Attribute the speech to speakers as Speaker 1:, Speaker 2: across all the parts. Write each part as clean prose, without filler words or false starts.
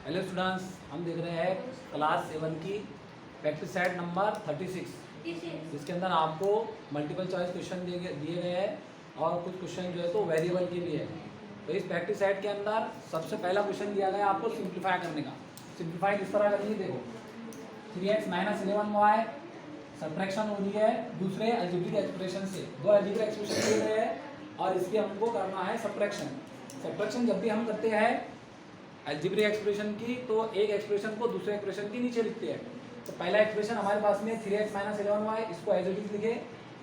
Speaker 1: Hello students, हम देख रहे हैं क्लास 7 की प्रैक्टिस सेट नंबर 36 जिसके अंदर आपको मल्टीपल चॉइस क्वेश्चन दिए गए हैं और कुछ क्वेश्चन जो है तो वेरिएबल के लिए है। तो इस प्रैक्टिस सेट के अंदर सबसे पहला क्वेश्चन दिया गया है आपको सिंप्लीफाई करने का। सिंप्लीफाई किस तरह करनी है, देखो 3x माइनस 11y सब्ट्रैक्शन हो रही है दूसरे अलजेब्रिक एक्सप्रेशन से। दो अलजेब्रिक एक्सप्रेशन दिए गए हैं और इसके हमको करना है सब्ट्रैक्शन। सब्ट्रैक्शन जब भी हम करते हैं अलजेब्रिक एक्सप्रेशन की तो एक एक्सप्रेशन को दूसरे एक्सप्रेशन के नीचे लिखते हैं। तो पहला एक्सप्रेशन हमारे पास में 3x माइनस 11y, इसको एज इट इज लिखे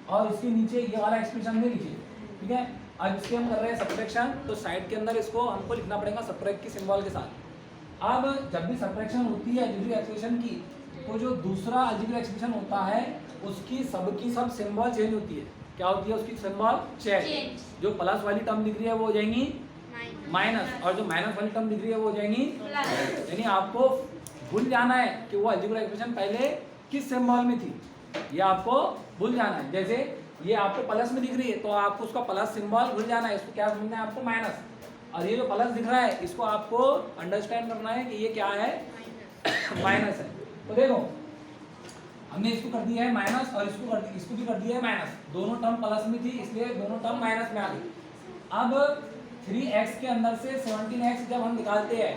Speaker 1: और इसके नीचे ये वाला एक्सप्रेशन भी लिखिए, ठीक है। अब इसके हम कर रहे हैं सब्ट्रैक्शन, तो साइड के अंदर इसको हमको लिखना पड़ेगा सब्ट्रैक्ट की सिंबल के साथ। अब जब भी सब्ट्रैक्शन होती है अलजेब्रिक एक्सप्रेशन की तो जो दूसरा अलजेब्रिक एक्सप्रेशन होता है उसकी सब सिंबल चेंज होती है। क्या होती है उसकी सिंबल? चेंज। जो प्लस वाली टर्म दिख रही है वो हो जाएंगी माइनस और जो माइनस वाली टर्म दिख रही है वो हो जाएंगी प्लस। यानी आपको भूल जाना है कि वो अलजेब्रिक एक्सप्रेशन पहले किस सिंबल में थी, ये आपको भूल जाना है। जैसे ये आपको प्लस में दिख रही है तो आपको उसका प्लस सिंबल भूल जाना है, इसको क्या समझना है आपको? माइनस। और ये जो प्लस दिख रहा है इसको आपको अंडरस्टैंड करना है कि ये क्या है? माइनस है। तो देखो हमने इसको कर दिया है माइनस और इसको भी कर दिया है माइनस। दोनों टर्म प्लस में थी इसलिए दोनों टर्म माइनस में आ गई। अब 3x के अंदर से 17x जब हम निकालते हैं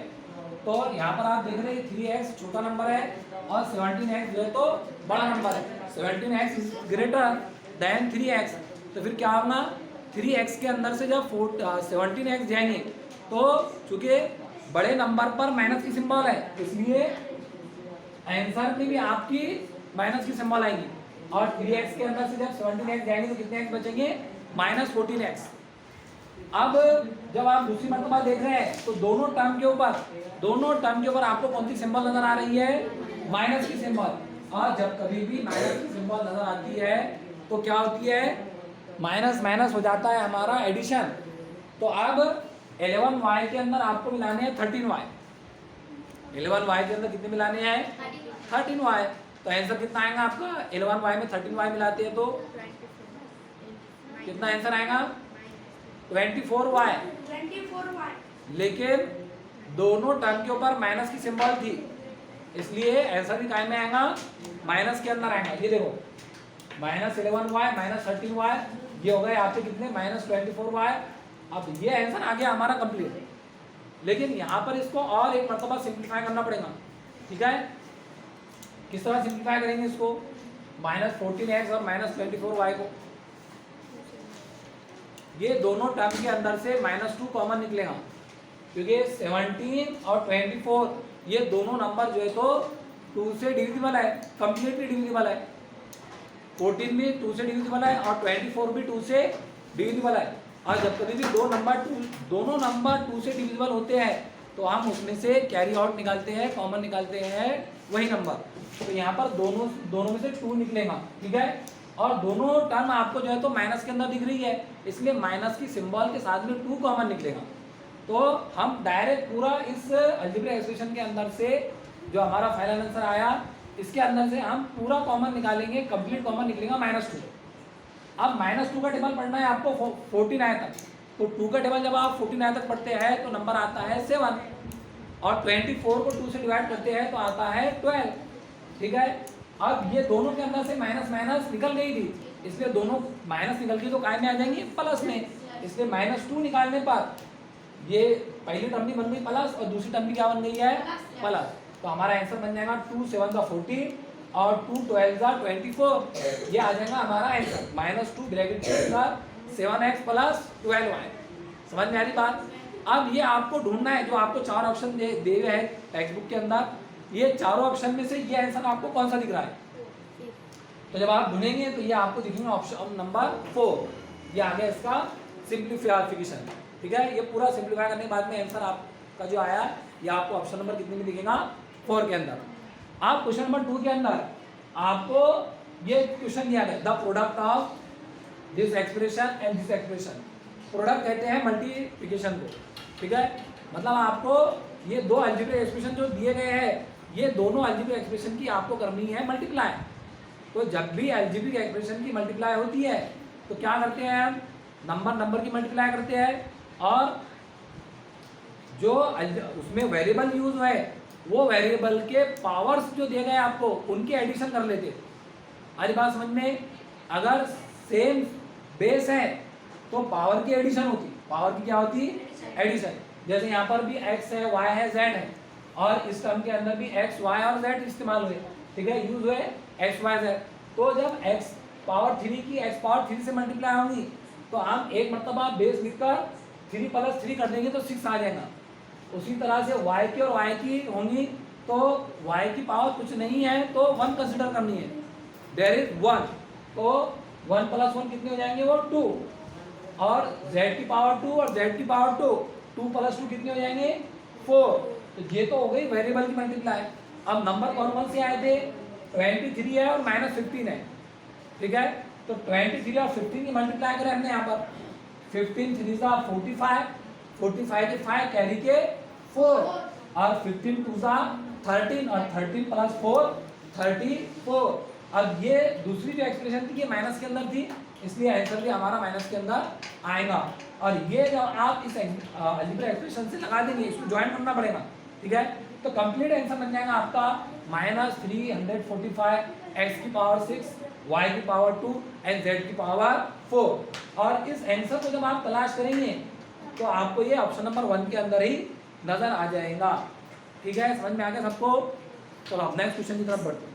Speaker 1: तो यहाँ पर आप देख रहे हैं 3x छोटा नंबर है और 17x जो है तो बड़ा नंबर है। 17x is greater than 3x, तो फिर क्या होगा? 3x के अंदर से जब 17x जाएंगे तो चूंकि बड़े नंबर पर माइनस की सिंबल है इसलिए आंसर में भी आपकी माइनस की सिंबल आएगी। और 3x के अंदर से जब 17x जाएंगे तो कितने x बचेंगे? Minus 14x। अब जब आप दूसरी मर्तबा देख रहे हैं तो दोनों टर्म के ऊपर आपको कौन सी सिंबल नजर आ रही है? माइनस की सिंबल। और जब कभी भी माइनस की सिंबल नजर आती है तो क्या होती है? माइनस माइनस हो जाता है हमारा एडिशन। तो अब 11y के अंदर आपको मिलाने हैं 13y। 11y के अंदर कितने मिलाने हैं? 13y। तो आंसर कितना आएगा आपका? 11y में 13y मिलाते हैं तो कितना आंसर आएगा? 24y। लेकिन दोनों टर्म के ऊपर माइनस की सिंबल थी इसलिए आंसर भी काय में आएगा? माइनस के अंदर आएगा। ये देखो माइनस 11y माइनस 13y, ये हो गए आपके कितने? Minus 24y। अब ये आंसर आ गया हमारा कंप्लीट। लेकिन यहाँ पर इसको और एक मरतबा सिंप्लीफाई करना पड़ेगा, ठीक है। किस तरह सिंप्लीफाई करेंगे इसको? माइनस 14x और माइनस 24y को ये दोनों टर्म के अंदर से -2 कॉमन निकलेगा क्योंकि 17 और 24 ये दोनों नंबर जो है तो 2 से डिविजिबल है, कंप्लीटली डिविजिबल है। 14 भी 2 से डिविजिबल है और 24 भी 2 से डिविजिबल है। और जब कभी भी दोनों नंबर 2 से डिविजिबल होते हैं तो हम उसमें से कैरी आउट निकालते हैं, कॉमन निकालते हैं वही नंबर। तो यहाँ पर दोनों में से 2 निकलेगा, ठीक है। और दोनों टर्म आपको जो है तो माइनस के अंदर दिख रही है इसलिए माइनस की सिंबल के साथ में 2 कॉमन निकलेगा। तो हम डायरेक्ट पूरा इस अलजेब्रिक एक्सप्रेशन के अंदर से जो हमारा फाइनल आंसर आया इसके अंदर से हम पूरा कॉमन निकालेंगे, कंप्लीट कॉमन निकलेगा -2। अब -2 का टेबल पढ़ना है आपको 14 आए तक। तो 2 का टेबल जब आप 14 आए तक पढ़ते हैं तो नंबर आता है 7 और 24 को 2 से डिवाइड करते हैं तो आता है 12, ठीक है। अब ये दोनों के अंदर से माइनस माइनस निकल गई थी इसलिए दोनों माइनस निकल गई तो काय में आ जाएंगी? प्लस में। इसलिए -2 निकालने पर ये पहली टर्म भी बन गई प्लस और दूसरी टर्म भी क्या बन गई है? प्लस। तो हमारा आंसर बन जाएगा 2 7 14 और 2 12 24। ये आ जाएगा हमारा आंसर -2 ब्रैकेट के अंदर 7x प्लस 12y। समझ में आ रही बात? अब ये आपको ढूंढना है, जो आपको 4 ऑप्शन दे हुए हैं टेक्स्ट बुक के अंदर, ये चारों ऑप्शन में से ये आंसर आपको कौन सा दिख रहा है? तो जब आप ढूंढेंगे तो ये आपको दिखेंगे ऑप्शन नंबर 4। ये आ गया इसका सिंप्लीफिकेशन, ठीक है। ये पूरा सिंप्लीफाई करने के बाद में आंसर आपका जो आया ये आपको ऑप्शन नंबर कितने में दिखेगा? 4 के अंदर। आप क्वेश्चन नंबर 2 के अंदर आपको ये क्वेश्चन दिया गया, the product of this expression and this expression. Product कहते हैं मल्टीप्लिकेशन को, ठीक है। मतलब आपको ये दो अलजेब्रिक एक्सप्रेशन जो दिए गए हैं ये दोनों अलजेब्रिक एक्सप्रेशन की आपको करनी है मल्टीप्लाई। तो जब भी अलजेब्रिक एक्सप्रेशन की मल्टीप्लाई होती है तो क्या करते हैं हम? नंबर की मल्टीप्लाई करते हैं और जो उसमें वेरिएबल यूज है वो वेरिएबल के पावर्स जो दिए गए आपको उनके एडिशन कर लेते। आज बात समझ में? अगर सेम बेस है तो पावर की एडिशन होती, पावर की क्या होती? एडिशन। जैसे यहाँ पर भी x है, y है, z है और इस टर्म के अंदर भी x, y और z इस्तेमाल हुए, ठीक है, यूज हुए x, y, z। तो जब x पावर 3 की x पावर 3 से मल्टीप्लाई होंगी तो हम एक मरतबा बेस लिखकर 3 + 3 कर देंगे तो 6 आ जाएगा। उसी तरह से y की और y की होंगी तो y की पावर कुछ नहीं है तो 1 कंसिडर करनी है, देयर इज 1, तो 1 + 1 कितने हो जाएंगे? वो 2, और z की पावर 2 और z की पावर 2, 2 + 2 कितने हो जाएंगे? 4। तो ये तो हो गई वेरिएबल की मल्टीप्लाई। अब नंबर कौन कौन से आए थे? 23 है और -15 है, ठीक है। तो 23 और 15 की मल्टीप्लाई करें हमने यहाँ पर, 15 3 सा 45, 45 के 5 कैरी के 4 और 15 2 सा 13 और 13 + 4 34। अब ये दूसरी जो एक्सप्रेशन थी ये माइनस के अंदर थी, इसलिए आंसर भी हमारा माइनस के अंदर आएगा। और ये जब आप इस अलजेब्रा एक्सप्रेशन से लगा देंगे, इसको ज्वाइन करना पड़ेगा, ठीक है, तो कंप्लीट आंसर बन जाएगा आपका -345 x की पावर 6, y की पावर 2 एंड z की पावर 4। और इस आंसर को जब आप तलाश करेंगे तो आपको ये ऑप्शन नंबर 1 के अंदर ही नजर आ जाएगा, ठीक है। समझ में आ गया सबको? चलो अब नेक्स्ट क्वेश्चन की तरफ बढ़ते हैं।